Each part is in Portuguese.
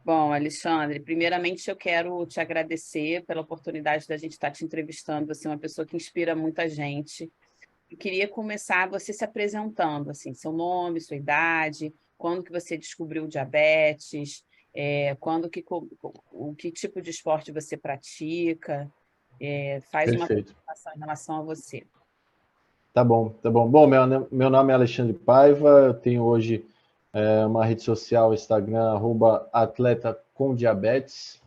Bom, Alexandre, primeiramente eu quero te agradecer pela oportunidade da gente estar te entrevistando. Você é uma pessoa que inspira muita gente. Eu queria começar você se apresentando, assim, seu nome, sua idade, quando que você descobriu o diabetes, o que tipo de esporte você pratica, faz uma Perfeito. apresentação em relação a você. Tá bom, tá bom. Bom, meu nome é Alexandre Paiva, eu tenho hoje uma rede social, Instagram, @atleta com diabetes.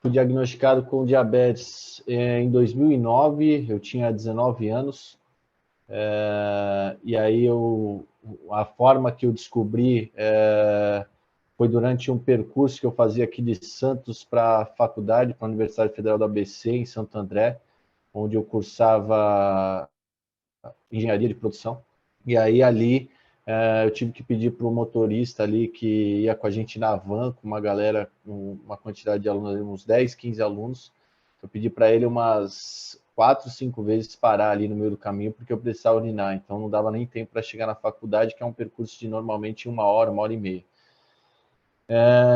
Fui diagnosticado com diabetes em 2009, eu tinha 19 anos, e aí a forma que eu descobri foi durante um percurso que eu fazia aqui de Santos para a faculdade, para a Universidade Federal do ABC, em Santo André, onde eu cursava engenharia de produção. E aí ali eu tive que pedir para o motorista ali que ia com a gente na van, com uma galera, uma quantidade de alunos, uns 10, 15 alunos. Eu pedi para ele umas 4, 5 vezes parar ali no meio do caminho, porque eu precisava urinar. Então não dava nem tempo para chegar na faculdade, que é um percurso de normalmente 1 hora e meia.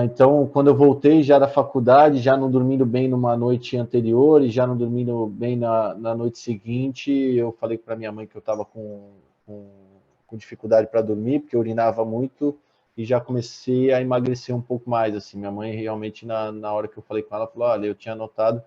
Então, quando eu voltei já da faculdade, já não dormindo bem numa noite anterior e já não dormindo bem na noite seguinte, eu falei para minha mãe que eu estava com, com dificuldade para dormir, porque eu urinava muito e já comecei a emagrecer um pouco mais. Assim, minha mãe realmente, na hora que eu falei com ela, falou: olha, eu tinha notado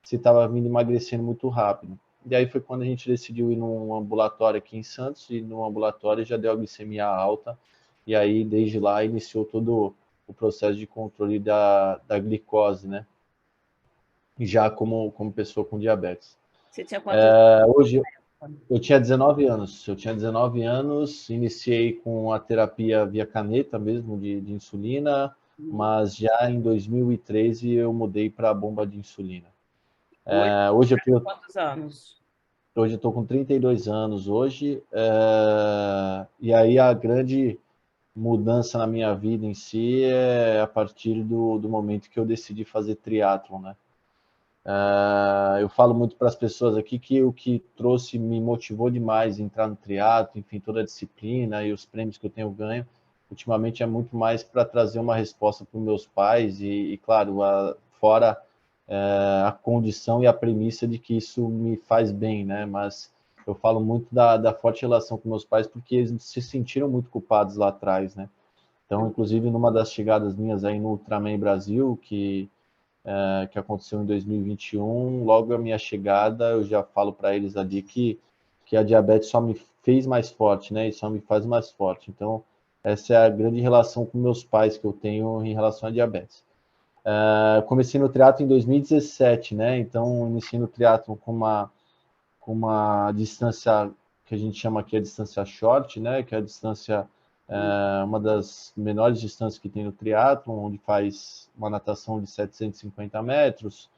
que você estava vindo emagrecendo muito rápido. E aí foi quando a gente decidiu ir num ambulatório aqui em Santos, e no ambulatório já deu a glicemia alta, e aí desde lá iniciou todo o processo de controle da glicose, né? Já como pessoa com diabetes. Você tinha quantos Hoje anos? eu tinha 19 anos. Eu tinha 19 anos, iniciei com a terapia via caneta mesmo, de insulina, mas já em 2013 eu mudei para a bomba de insulina. Hoje, Hoje eu você tem tenho quantos anos? Hoje eu estou com 32 anos hoje, e aí a grande mudança na minha vida em si é a partir do momento que eu decidi fazer triatlon, né? Eu falo muito para as pessoas aqui que o que trouxe, me motivou demais a entrar no triatlo, enfim, toda a disciplina e os prêmios que eu tenho ganho, ultimamente é muito mais para trazer uma resposta para os meus pais e claro, fora a condição e a premissa de que isso me faz bem, né? Mas eu falo muito da forte relação com meus pais porque eles se sentiram muito culpados lá atrás, né? Então, inclusive, numa das chegadas minhas aí no Ultraman Brasil, que aconteceu em 2021, logo a minha chegada, eu já falo para eles ali que a diabetes só me fez mais forte, né? E só me faz mais forte. Então, essa é a grande relação com meus pais que eu tenho em relação à diabetes. Comecei no triatlo em 2017, né? Então, iniciei no triatlo com uma distância que a gente chama aqui a distância short, né? Que é a distância, uma das menores distâncias que tem no triatlo, onde faz uma natação de 750 metros,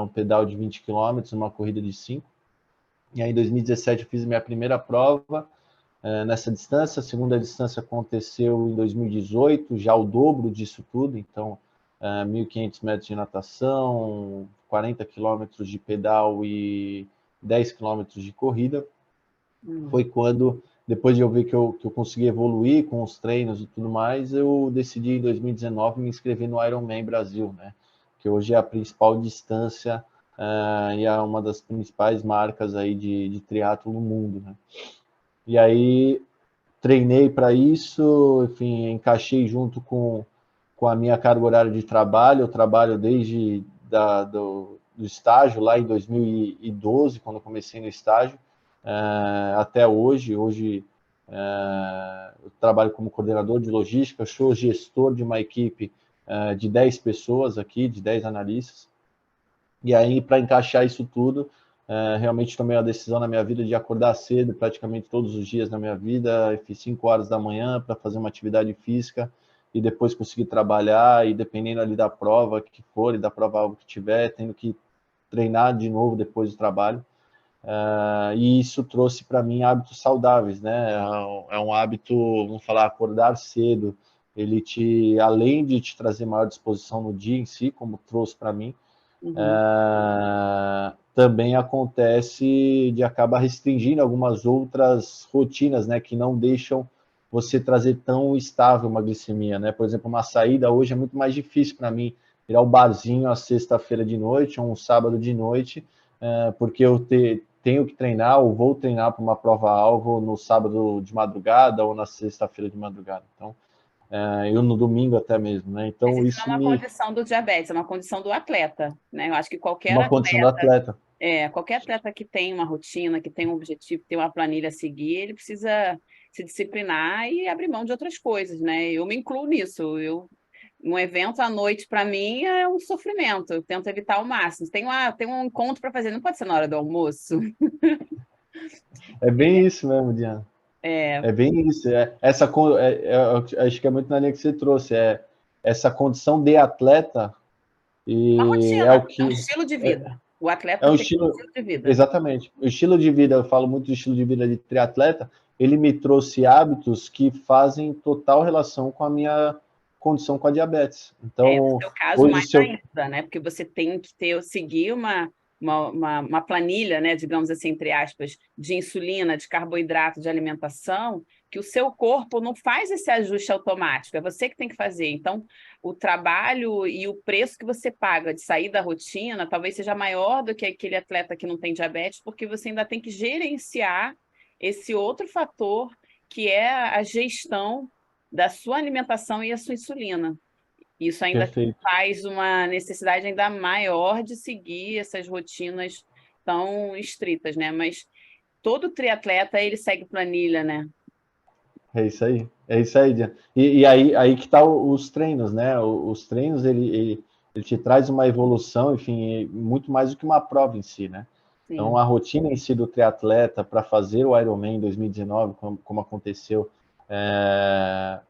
um pedal de 20 quilômetros, uma corrida de 5. E aí, em 2017, eu fiz minha primeira prova nessa distância. A segunda distância aconteceu em 2018, já o dobro disso tudo. Então, 1.500 metros de natação, 40 quilômetros de pedal e 10 quilômetros de corrida. Foi quando, depois de eu ver que eu consegui evoluir com os treinos e tudo mais, eu decidi em 2019 me inscrever no Ironman Brasil, né? Que hoje é a principal distância e é uma das principais marcas aí de triatlo no mundo, né? E aí treinei para isso, enfim, encaixei junto com a minha carga horária de trabalho. Eu trabalho desde do estágio lá em 2012, quando eu comecei no estágio, até hoje. Hoje eu trabalho como coordenador de logística, sou gestor de uma equipe de 10 pessoas aqui, de 10 analistas. E aí, para encaixar isso tudo, realmente tomei a decisão na minha vida de acordar cedo, praticamente todos os dias na minha vida. Fiz 5 horas da manhã para fazer uma atividade física e depois conseguir trabalhar. E dependendo ali da prova que for e da prova algo que tiver, tendo que treinar de novo depois do trabalho. E isso trouxe para mim hábitos saudáveis, né? É um hábito, vamos falar, acordar cedo. Ele além de te trazer maior disposição no dia em si, como trouxe para mim, Uhum. também acontece de acabar restringindo algumas outras rotinas, né, que não deixam você trazer tão estável uma glicemia, né? Por exemplo, uma saída hoje é muito mais difícil para mim ir ao barzinho à sexta-feira de noite ou um sábado de noite, porque eu tenho que treinar ou vou treinar para uma prova-alvo no sábado de madrugada ou na sexta-feira de madrugada. Então, eu no domingo até mesmo, né? Mas Então, isso não isso é uma me... condição do diabetes, é uma condição do atleta, né? Eu acho que qualquer Uma condição do atleta, atleta. qualquer atleta que tem uma rotina, que tem um objetivo, que tem uma planilha a seguir, ele precisa se disciplinar e abrir mão de outras coisas, né? Eu me incluo nisso. Um evento à noite, para mim, é um sofrimento. Eu tento evitar ao máximo. Tem um encontro para fazer, não pode ser na hora do almoço. É bem isso mesmo, Diana. É É bem isso. Acho que é muito na linha que você trouxe. É essa condição de atleta uma e é o rotina, é um que... estilo de É, vida. O é atleta um tem um estilo... estilo de vida. Exatamente. O estilo de vida, eu falo muito do estilo de vida de triatleta, ele me trouxe hábitos que fazem total relação com a minha condição com a diabetes. No Então, seu caso, hoje, mais se eu... ainda, né? Porque você tem que seguir uma planilha, né? Digamos assim, entre aspas, de insulina, de carboidrato, de alimentação, que o seu corpo não faz esse ajuste automático, é você que tem que fazer. Então, o trabalho e o preço que você paga de sair da rotina talvez seja maior do que aquele atleta que não tem diabetes, porque você ainda tem que gerenciar esse outro fator que é a gestão da sua alimentação e a sua insulina. Isso ainda Perfeito. faz uma necessidade ainda maior de seguir essas rotinas tão estritas, né? Mas todo triatleta, ele segue planilha, né? É isso aí. É isso aí, Diana. E aí que tá os treinos, né? Os treinos, ele te traz uma evolução, enfim, muito mais do que uma prova em si, né? Então, Sim. a rotina em si do triatleta para fazer o Ironman em 2019, como aconteceu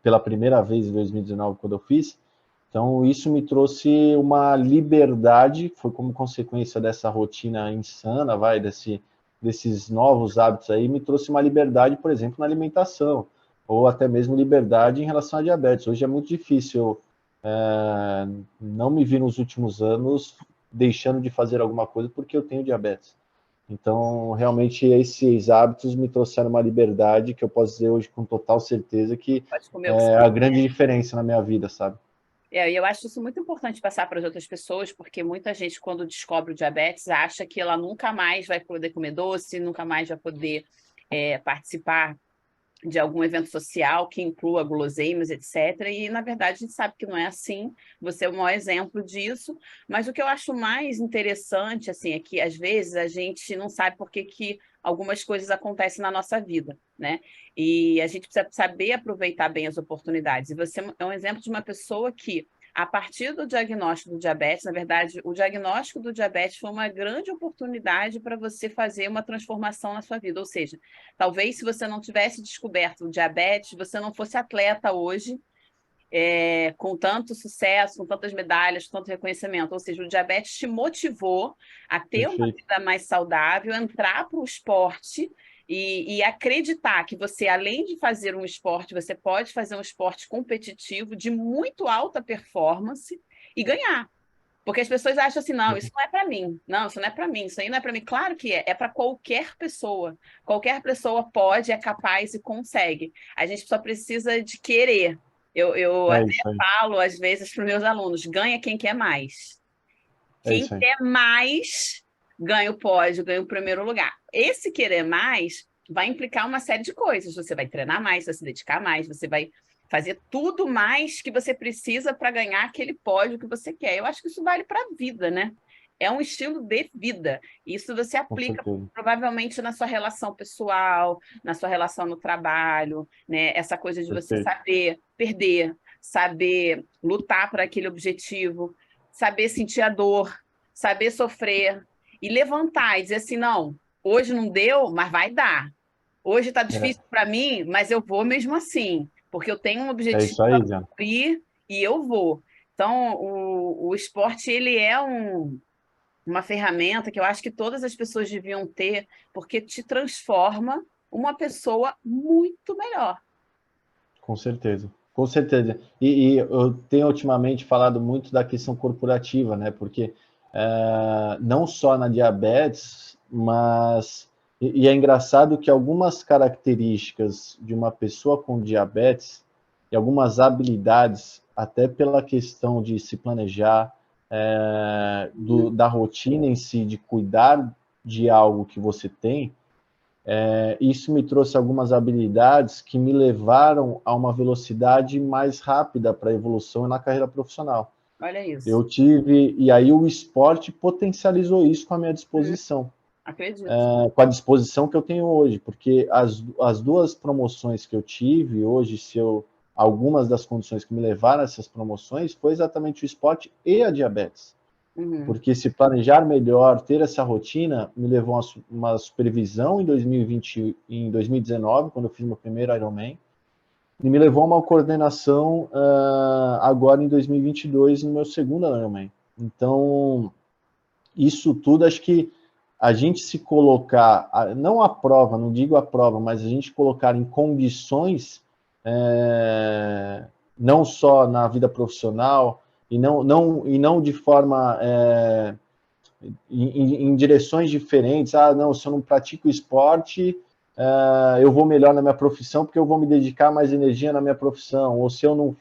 pela primeira vez em 2019, quando eu fiz, então isso me trouxe uma liberdade, foi como consequência dessa rotina insana, desses novos hábitos aí, me trouxe uma liberdade, por exemplo, na alimentação, ou até mesmo liberdade em relação à diabetes. Hoje é muito difícil não me vi nos últimos anos deixando de fazer alguma coisa porque eu tenho diabetes. Então, realmente, esses hábitos me trouxeram uma liberdade que eu posso dizer hoje com total certeza que Pode comer o que é você a quiser. grande diferença na minha vida, sabe? E eu acho isso muito importante passar para as outras pessoas, porque muita gente, quando descobre o diabetes, acha que ela nunca mais vai poder comer doce, nunca mais vai poder participar de algum evento social que inclua guloseimas, etc. E, na verdade, a gente sabe que não é assim. Você é o maior exemplo disso. Mas o que eu acho mais interessante assim, é que, às vezes, a gente não sabe por que, que algumas coisas acontecem na nossa vida, né? E a gente precisa saber aproveitar bem as oportunidades. E você é um exemplo de uma pessoa que, a partir do diagnóstico do diabetes, na verdade, o diagnóstico do diabetes foi uma grande oportunidade para você fazer uma transformação na sua vida. Ou seja, talvez se você não tivesse descoberto o diabetes, você não fosse atleta hoje, com tanto sucesso, com tantas medalhas, com tanto reconhecimento. Ou seja, o diabetes te motivou a ter uma Perfeito. vida mais saudável, entrar para o esporte e acreditar que você, além de fazer um esporte, você pode fazer um esporte competitivo de muito alta performance e ganhar. Porque as pessoas acham assim, não, isso não é para mim. Não, isso não é para mim. Isso aí não é para mim. Claro que é. É para qualquer pessoa. Qualquer pessoa pode, é capaz e consegue. A gente só precisa de querer. Eu É até isso aí. falo, às vezes, para os meus alunos, ganha quem quer mais. É Quem isso aí. quer mais, ganha o pódio, ganha o primeiro lugar. Esse querer mais vai implicar uma série de coisas. Você vai treinar mais, vai se dedicar mais, você vai fazer tudo mais que você precisa para ganhar aquele pódio que você quer. Eu acho que isso vale para a vida, né? É um estilo de vida. Isso você Com aplica certeza. provavelmente na sua relação pessoal, na sua relação no trabalho, né? Essa coisa de você Perfeito. saber perder, saber lutar por aquele objetivo, saber sentir a dor, saber sofrer e levantar e dizer assim, não, hoje não deu, mas vai dar. Hoje está É, difícil para mim, mas eu vou mesmo assim, porque eu tenho um é objetivo isso a aí, Diana. cumprir e eu vou. Então, o esporte ele é uma ferramenta que eu acho que todas as pessoas deviam ter, porque te transforma uma pessoa muito melhor. Com certeza. Com certeza. E eu tenho ultimamente falado muito da questão corporativa, né? Porque não só na diabetes, mas E é engraçado que algumas características de uma pessoa com diabetes e algumas habilidades, até pela questão de se planejar, da rotina em si, de cuidar de algo que você tem, isso me trouxe algumas habilidades que me levaram a uma velocidade mais rápida para a evolução na carreira profissional. Olha isso. Eu tive, e aí o esporte potencializou isso com a minha disposição, Acredito. com a disposição que eu tenho hoje, porque as duas promoções que eu tive hoje, algumas das condições que me levaram a essas promoções, foi exatamente o esporte e a diabetes. Uhum. Porque se planejar melhor, ter essa rotina, me levou a uma supervisão em 2020, em 2019, quando eu fiz meu primeiro Ironman, e me levou a uma coordenação agora em 2022, no meu segundo Ironman. Então, isso tudo, acho que a gente se colocar, não a prova, não digo a prova, mas a gente colocar em condições, não só na vida profissional, e não de forma em direções diferentes. Ah, não, se eu não pratico esporte, eu vou melhor na minha profissão porque eu vou me dedicar mais energia na minha profissão. Ou se eu não,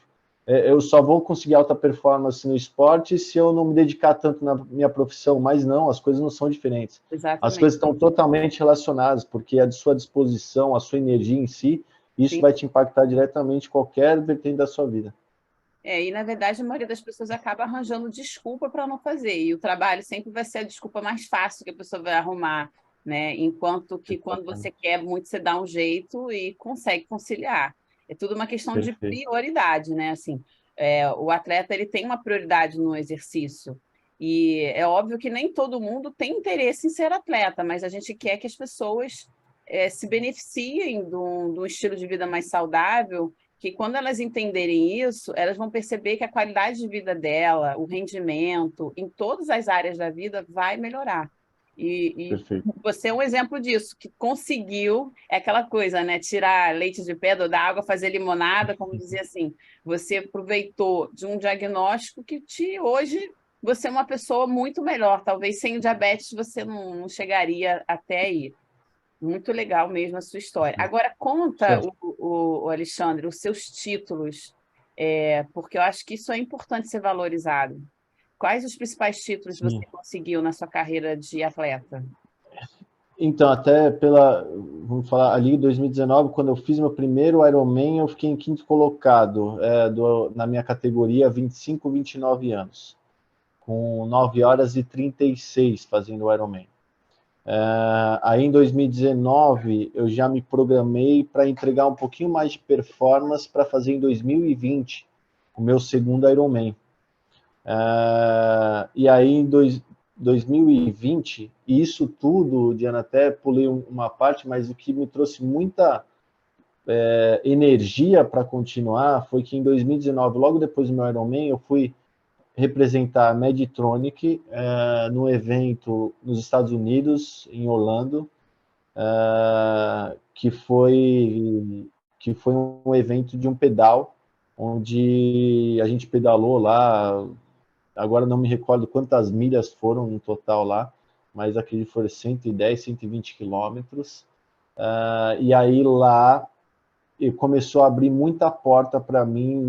eu só vou conseguir alta performance no esporte se eu não me dedicar tanto na minha profissão. Mas não, as coisas não são diferentes. As Exatamente. coisas estão totalmente relacionadas, porque a de sua disposição, a sua energia em si, isso Sim. vai te impactar diretamente em qualquer vertente da sua vida. E na verdade a maioria das pessoas acaba arranjando desculpa para não fazer, e o trabalho sempre vai ser a desculpa mais fácil que a pessoa vai arrumar, né? Enquanto que quando você Exatamente. quer muito, você dá um jeito e consegue conciliar. É tudo uma questão de Perfeito. prioridade, né? Assim, o atleta ele tem uma prioridade no exercício. E é óbvio que nem todo mundo tem interesse em ser atleta, mas a gente quer que as pessoas se beneficiem de um estilo de vida mais saudável, que quando elas entenderem isso, elas vão perceber que a qualidade de vida dela, o rendimento, em todas as áreas da vida, vai melhorar. E Perfeito. você é um exemplo disso, que conseguiu, é aquela coisa, né? Tirar leite de pedra da água, fazer limonada, como dizia assim. Você aproveitou de um diagnóstico que hoje você é uma pessoa muito melhor. Talvez sem o diabetes você não chegaria até aí. Muito legal mesmo a sua história. Agora, conta, o Alexandre, os seus títulos, porque eu acho que isso é importante ser valorizado. Quais os principais títulos você Sim. conseguiu na sua carreira de atleta? Então, vamos falar, ali em 2019, quando eu fiz meu primeiro Ironman, eu fiquei em quinto colocado, na minha categoria 25, 29 anos, com 9 horas e 36 fazendo o Ironman. Aí em 2019, eu já me programei para entregar um pouquinho mais de performance para fazer em 2020 o meu segundo Ironman. E aí, em 2020, e isso tudo, Diana, até pulei uma parte, mas o que me trouxe muita energia para continuar foi que em 2019, logo depois do meu Ironman, eu fui representar a Medtronic num evento nos Estados Unidos, em Orlando, que foi um evento de um pedal, onde a gente pedalou lá. Agora não me recordo quantas milhas foram no total lá, mas acredito que foram 110, 120 quilômetros. E aí lá começou a abrir muita porta para mim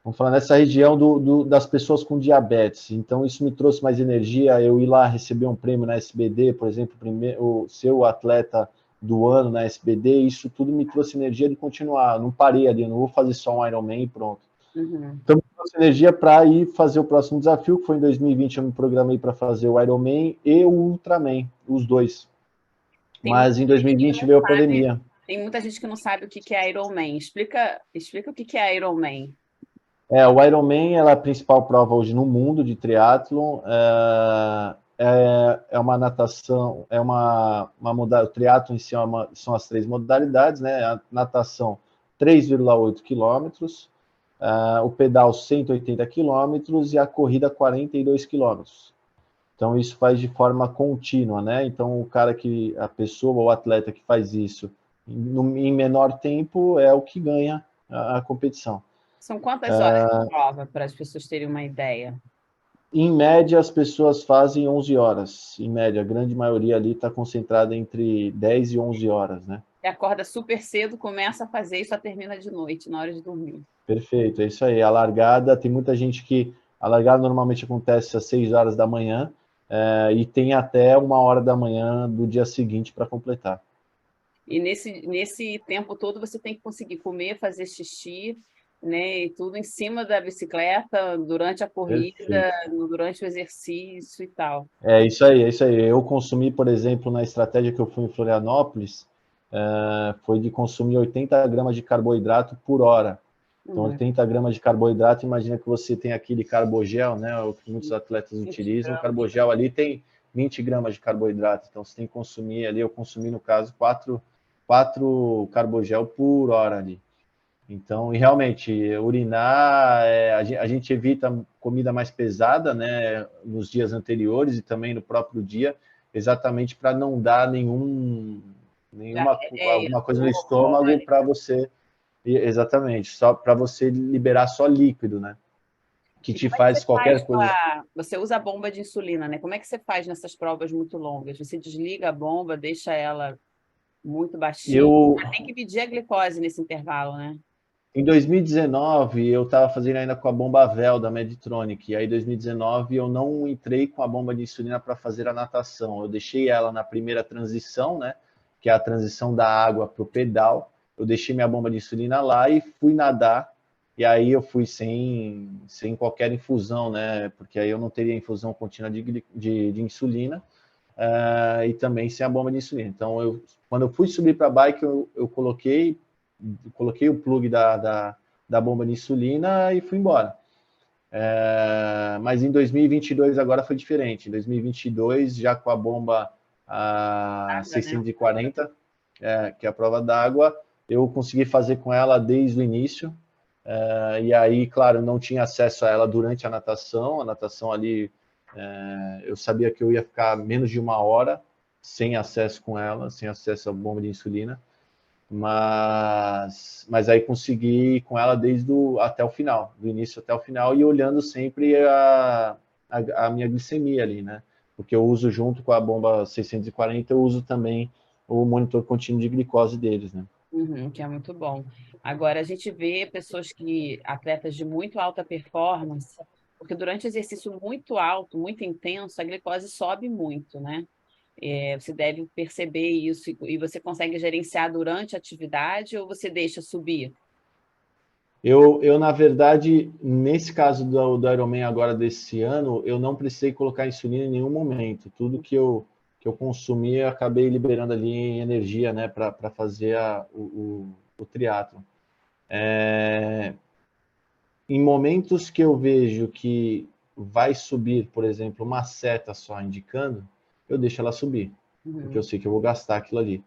vamos falar, nessa região das pessoas com diabetes. Então, isso me trouxe mais energia. Eu ir lá receber um prêmio na SBD, por exemplo, o seu atleta do ano na SBD, isso tudo me trouxe energia de continuar. Não parei ali, não vou fazer só um Ironman e pronto. Uhum. Então, me trouxe energia para ir fazer o próximo desafio, que foi em 2020, eu me programei para fazer o Ironman e o Ultraman, os dois. Tem muita Mas em gente que 2020 não veio a sabe, pandemia. tem muita gente que não sabe o que que é Ironman. Explica o que que é Ironman. O Ironman é a principal prova hoje no mundo de triatlon. É uma natação, o triatlon em si são as três modalidades, né? A natação 3,8 quilômetros, o pedal 180 quilômetros e a corrida 42 quilômetros. Então isso faz de forma contínua, né? Então a pessoa, o atleta que faz isso em menor tempo é o que ganha a competição. São quantas horas de prova, para as pessoas terem uma ideia? Em média, as pessoas fazem 11 horas. Em média, a grande maioria ali está concentrada entre 10 e 11 horas, né? Você acorda super cedo, começa a fazer e só termina de noite, na hora de dormir. Perfeito, é isso aí. A largada, tem muita gente que... A largada normalmente acontece às 6 horas da manhã, e tem até 1 hora da manhã do dia seguinte para completar. E nesse tempo todo você tem que conseguir comer, fazer xixi, né? E tudo em cima da bicicleta, durante a corrida, Perfeito. durante o exercício e tal. É isso aí, é isso aí. Eu consumi, por exemplo, na estratégia que eu fui em Florianópolis, foi de consumir 80 gramas de carboidrato por hora. Então, Uhum. 80 gramas de carboidrato, imagina que você tem aquele carbogel, né? O que muitos atletas 20 utilizam. O gramas. carbogel ali tem 20 gramas de carboidrato. Então, você tem que consumir ali, eu consumi, no caso, quatro carbogel por hora ali. Então, e realmente, urinar, a gente evita comida mais pesada, né, nos dias anteriores e também no próprio dia, exatamente para não dar Diarreia, alguma coisa no dor, estômago cólica. para você, exatamente, só para você liberar só líquido, né, que E te como é que você faz faz qualquer coisa. Você usa a bomba de insulina, né? Como é que você faz nessas provas muito longas? Você desliga a bomba, deixa ela muito baixinha. Eu, Tem que medir a glicose nesse intervalo, né? Em 2019, eu estava fazendo ainda com a bomba Vel da Medtronic. E aí, em 2019, eu não entrei com a bomba de insulina para fazer a natação. Eu deixei ela na primeira transição, né? Que é a transição da água para o pedal. Eu deixei minha bomba de insulina lá e fui nadar. E aí eu fui sem qualquer infusão, né? Porque aí eu não teria infusão contínua de insulina. E também sem a bomba de insulina. Então, quando eu fui subir para a bike, eu coloquei o plug da bomba de insulina e fui embora. Mas em 2022 agora foi diferente. Em 2022, já com a bomba Nada, né? 640, que é a prova d'água, eu consegui fazer com ela desde o início. E aí, claro, não tinha acesso a ela durante a natação. A natação ali, eu sabia que eu ia ficar menos de 1 hora sem acesso com ela, sem acesso à bomba de insulina. Mas aí consegui ir com ela até o final, do início até o final, e olhando sempre a minha glicemia ali, né? Porque eu uso junto com a bomba 640, eu uso também o monitor contínuo de glicose deles, né? Uhum, que é muito bom. Agora, a gente vê atletas de muito alta performance, porque durante o exercício muito alto, muito intenso, a glicose sobe muito, né? Você deve perceber isso e você consegue gerenciar durante a atividade ou você deixa subir? Na verdade, nesse caso do Ironman agora desse ano, eu não precisei colocar insulina em nenhum momento. Tudo que eu consumi, eu acabei liberando ali em energia, né, para fazer o triatlo. Em momentos que eu vejo que vai subir, por exemplo, uma seta só indicando, eu deixo ela subir, porque eu Uhum. sei que eu vou gastar aquilo ali.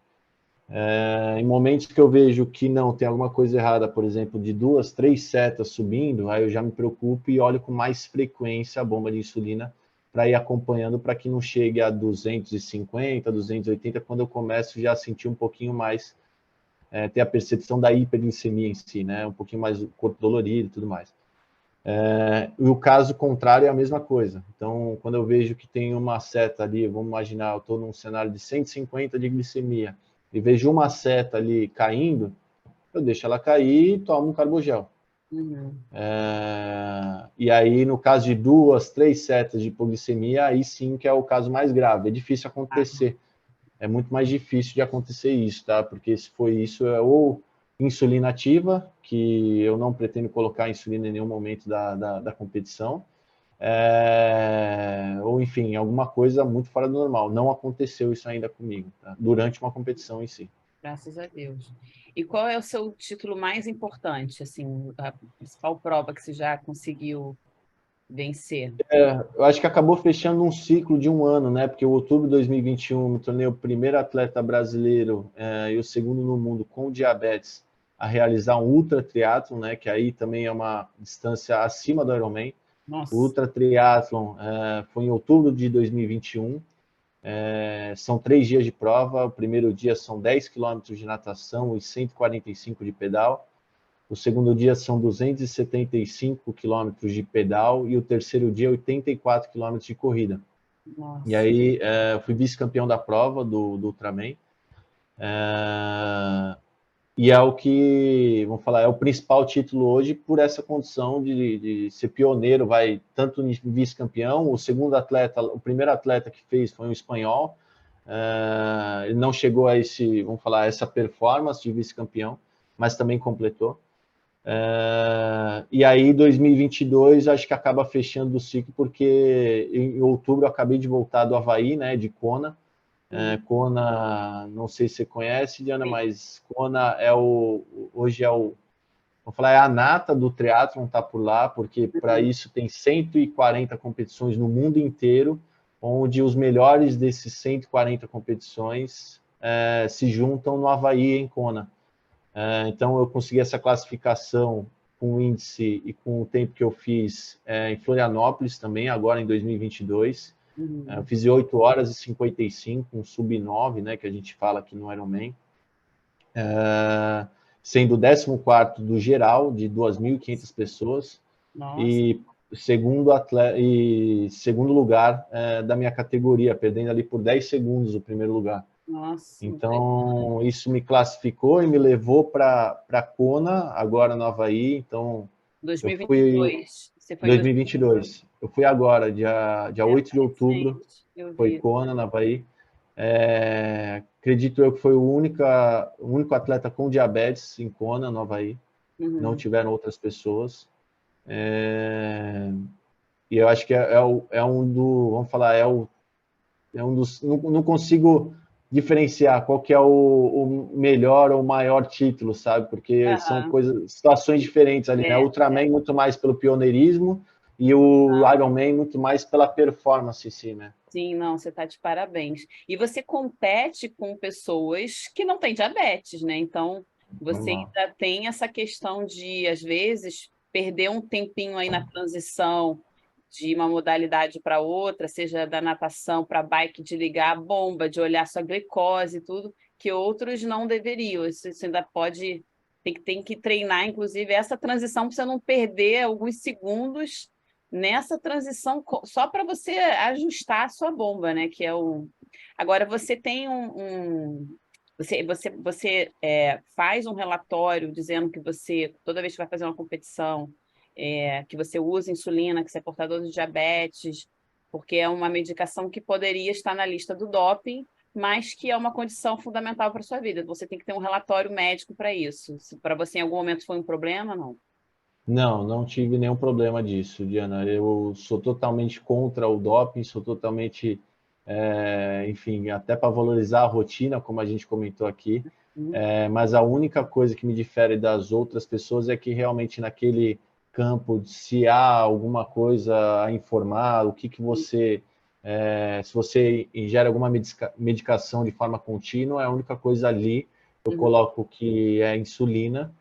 Em momentos que eu vejo que não tem alguma coisa errada, por exemplo, de 2, 3 setas subindo, aí eu já me preocupo e olho com mais frequência a bomba de insulina para ir acompanhando para que não chegue a 250, 280, quando eu começo já a sentir um pouquinho mais, ter a percepção da hiperglicemia em si, né? Um pouquinho mais o corpo dolorido e tudo mais. E o caso contrário é a mesma coisa. Então, quando eu vejo que tem uma seta ali, vamos imaginar, eu estou num cenário de 150 de glicemia, e vejo uma seta ali caindo, eu deixo ela cair e tomo um carbogel. Uhum. E aí, no caso de 2, 3 setas de hipoglicemia, aí sim que é o caso mais grave. É difícil Ah, acontecer. É muito mais difícil de acontecer isso, tá? Porque se for isso, é ou insulina ativa, que eu não pretendo colocar insulina em nenhum momento da competição, ou enfim, alguma coisa muito fora do normal. Não aconteceu isso ainda comigo, tá? Durante uma competição em si. graças a Deus. E qual é o seu título mais importante, assim, a principal prova que você já conseguiu vencer? Eu acho que acabou fechando um ciclo de 1 ano, né? Porque em outubro de 2021 me tornei o primeiro atleta brasileiro e o segundo no mundo com diabetes a realizar um ultra triatlon, né? Que aí também é uma distância acima do Ironman. O Nossa. ultra triatlon foi em outubro de 2021. São 3 dias de prova. O primeiro dia são 10 quilômetros de natação e 145 de pedal. o segundo dia são 275 quilômetros de pedal e o terceiro dia 84 quilômetros de corrida. Nossa. E aí fui vice-campeão da prova do Ultraman. E é o que, vamos falar, é o principal título hoje por essa condição de ser pioneiro, vai tanto em vice-campeão, o primeiro atleta que fez foi um espanhol, ele não chegou a vamos falar, essa performance de vice-campeão, mas também completou. E aí 2022 acho que acaba fechando o ciclo, porque em outubro eu acabei de voltar do Havaí, né, de Kona. Kona, não sei se você conhece, Diana, mas Kona hoje vamos falar, é a nata do triatlon, tá por lá, porque para isso tem 140 competições no mundo inteiro, onde os melhores desses 140 competições se juntam no Havaí, em Kona. Então eu consegui essa classificação com o índice e com o tempo que eu fiz em Florianópolis também, agora em 2022. Eu fiz 8 horas e 55, um sub-9, né, que a gente fala aqui no Ironman, sendo o 14º do geral, de 2.500 pessoas, e segundo lugar da minha categoria, perdendo ali por 10 segundos o primeiro lugar. Nossa, então, isso me classificou e me levou para Kona, agora no Havaí. Então, 2022. Você foi em 2022. Eu fui agora, dia 8 de outubro, foi Kona, no Havaí. Acredito eu que foi o único atleta com diabetes em Kona, no Havaí. Não tiveram outras pessoas. E eu acho que vamos falar, um dos, não consigo diferenciar qual que é o melhor ou maior título, sabe? Porque são situações diferentes ali, né? O Ultraman muito mais pelo pioneirismo e o Ironman muito mais pela performance em si, né? Sim, não, você está de parabéns. E você compete com pessoas que não têm diabetes, né? Então, você ainda tem essa questão de, às vezes, perder um tempinho aí na transição de uma modalidade para outra, seja da natação para bike, de ligar a bomba, de olhar sua glicose e tudo, que outros não deveriam. Isso ainda pode... Tem que treinar, inclusive, essa transição para você não perder alguns segundos nessa transição, só para você ajustar a sua bomba, né? Que é o... Agora, você tem você faz um relatório dizendo que você, toda vez que vai fazer uma competição, que você usa insulina, que você é portador de diabetes, porque é uma medicação que poderia estar na lista do doping, mas que é uma condição fundamental para a sua vida. Você tem que ter um relatório médico para isso. Se para você em algum momento foi um problema, não? Não tive nenhum problema disso, Diana. Eu sou totalmente contra o doping, sou totalmente, enfim, até para valorizar a rotina, como a gente comentou aqui. Mas a única coisa que me difere das outras pessoas é que realmente naquele campo, se há alguma coisa a informar, o que você, se você ingere alguma medicação de forma contínua, é a única coisa ali eu coloco que é insulina.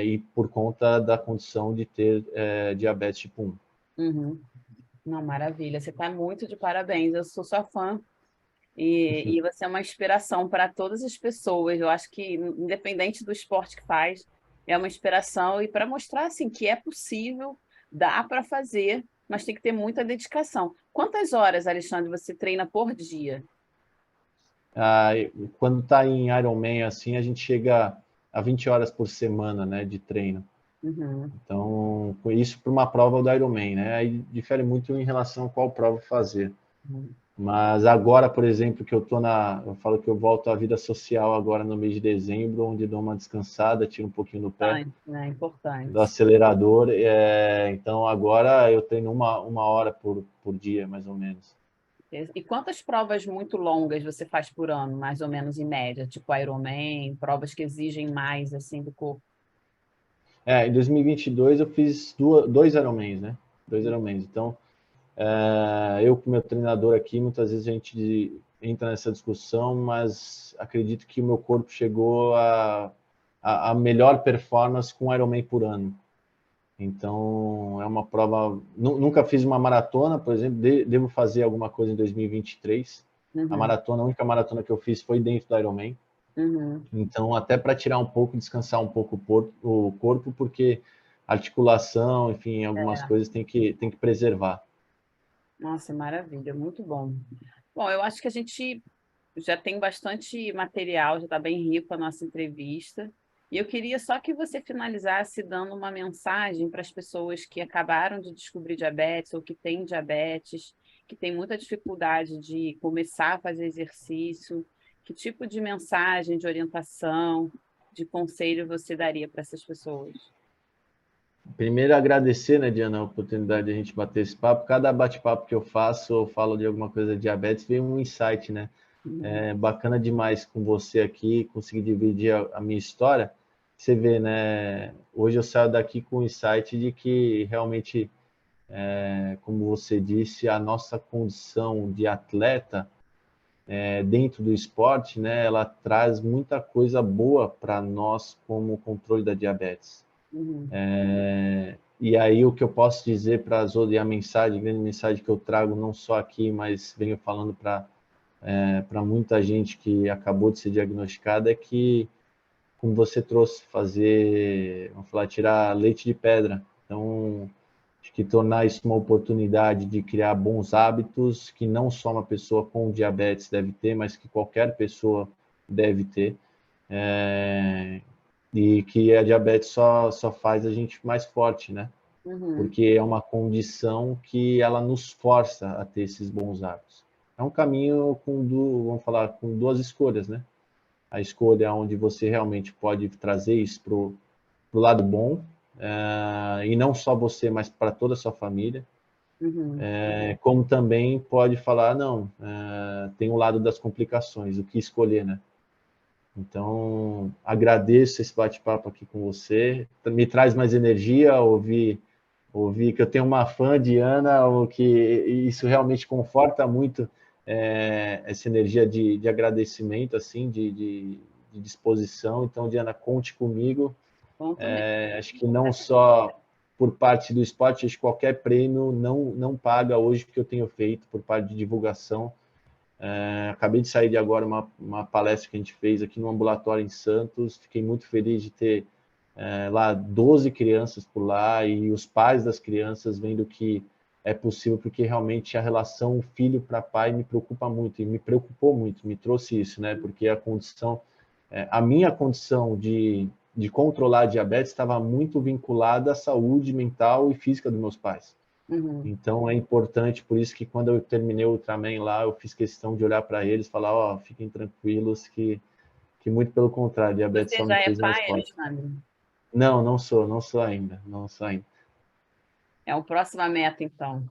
E por conta da condição de ter diabetes tipo 1. Não, maravilha, você está muito de parabéns, eu sou sua fã e você é uma inspiração para todas as pessoas. Eu acho que, independente do esporte que faz, é uma inspiração e para mostrar assim, que é possível, dá para fazer, mas tem que ter muita dedicação. Quantas horas, Alexandre, você treina por dia? Quando está em Ironman, assim, a gente chega a 20 horas por semana, né, de treino. Então, isso para uma prova do Ironman, né? Aí difere muito em relação a qual prova fazer. Mas agora, por exemplo, que eu falo que eu volto à vida social agora no mês de dezembro, onde dou uma descansada, tiro um pouquinho do pé Importante. do acelerador. Então agora eu treino uma hora por dia, mais ou menos. E quantas provas muito longas você faz por ano, mais ou menos em média? Tipo Ironman, provas que exigem mais assim do corpo? Em 2022 eu fiz dois Ironmans, né? 2 Ironmans. Então, eu com meu treinador aqui, muitas vezes a gente entra nessa discussão, mas acredito que o meu corpo chegou a melhor performance com Ironman por ano. Então, é uma prova... Nunca fiz uma maratona, por exemplo, devo fazer alguma coisa em 2023. A única maratona que eu fiz foi dentro do Ironman. Uhum. Então, até para tirar um pouco, descansar um pouco o corpo, porque articulação, enfim, algumas É. coisas tem que preservar. Nossa, maravilha, muito bom. Bom, eu acho que a gente já tem bastante material, já está bem rico a nossa entrevista. E eu queria só que você finalizasse dando uma mensagem para as pessoas que acabaram de descobrir diabetes ou que têm diabetes, que têm muita dificuldade de começar a fazer exercício. Que tipo de mensagem, de orientação, de conselho você daria para essas pessoas? Primeiro, agradecer, né, Diana, a oportunidade de a gente bater esse papo. Cada bate-papo que eu faço, eu falo de alguma coisa de diabetes, vem um insight, né? Uhum. É bacana demais com você aqui, conseguir dividir a minha história. Você vê, né? Hoje eu saio daqui com o insight de que realmente, como você disse, a nossa condição de atleta dentro do esporte, né? Ela traz muita coisa boa para nós como controle da diabetes. Uhum. E aí o que eu posso dizer para as outras, e a grande mensagem que eu trago não só aqui, mas venho falando para muita gente que acabou de ser diagnosticada, é que, como você trouxe, fazer, vamos falar, tirar leite de pedra. Então, acho que tornar isso uma oportunidade de criar bons hábitos que não só uma pessoa com diabetes deve ter, mas que qualquer pessoa deve ter. E que a diabetes só faz a gente mais forte, né? Uhum. Porque é uma condição que ela nos força a ter esses bons hábitos. É um caminho vamos falar, com duas escolhas, né? A escolha onde você realmente pode trazer isso para o lado bom, e não só você, mas para toda a sua família, Uhum. como também pode falar, não, tem o lado das complicações, o que escolher, né? Então, agradeço esse bate-papo aqui com você, me traz mais energia, ouvir que eu tenho uma fã de Ana, o que isso realmente conforta muito, essa energia de agradecimento, assim, de disposição. Então, Diana, conte comigo. Conto mesmo. Acho que não só por parte do esporte, acho que qualquer prêmio não paga hoje o que eu tenho feito por parte de divulgação. Acabei de sair de agora uma palestra que a gente fez aqui no ambulatório em Santos. Fiquei muito feliz de ter lá 12 crianças por lá e os pais das crianças vendo que é possível, porque realmente a relação filho para pai me preocupa muito e me preocupou muito, me trouxe isso, né? Porque a minha condição de controlar a diabetes estava muito vinculada à saúde mental e física dos meus pais. Uhum. Então é importante, por isso que quando eu terminei o Ultraman lá, eu fiz questão de olhar para eles e falar, ó, fiquem tranquilos que muito pelo contrário, a diabetes Você só me já é fez mais pai, forte. Alexandre? Não, não sou ainda, não sou ainda. É a próxima meta, então.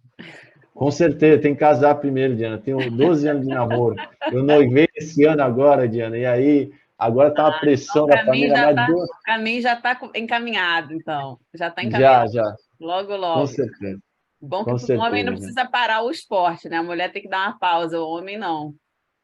Com certeza, tem que casar primeiro, Diana. Tenho 12 anos de namoro. Eu noivei esse ano agora, Diana, e aí agora tá uma Então, pressão da família, mais duas. o caminho já está encaminhado, então. Já está encaminhado. Já, Logo, com logo. certeza, Bom que com para o homem não certeza, Diana. precisa parar o esporte, né? A mulher tem que dar uma pausa, o homem não.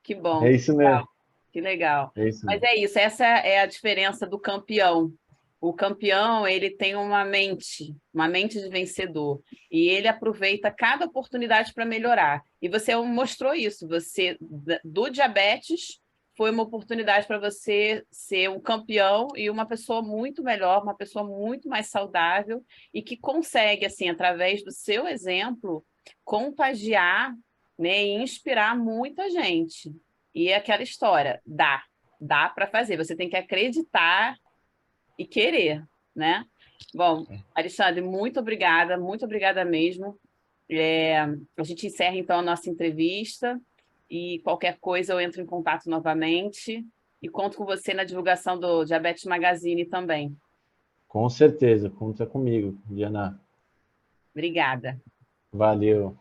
Que bom, É isso mesmo, que legal. é isso Mas mesmo. é isso, essa é a diferença do campeão. O campeão, ele tem uma mente de vencedor, e ele aproveita cada oportunidade para melhorar. E você mostrou isso, você do diabetes foi uma oportunidade para você ser um campeão e uma pessoa muito melhor, uma pessoa muito mais saudável e que consegue, assim, através do seu exemplo, contagiar, né, e inspirar muita gente. E é aquela história, dá para fazer, você tem que acreditar e querer, né? Bom, Alexandre, muito obrigada mesmo. A gente encerra então a nossa entrevista e qualquer coisa eu entro em contato novamente e conto com você na divulgação do Diabetes Magazine também. Com certeza, conta comigo, Diana. Obrigada. Valeu.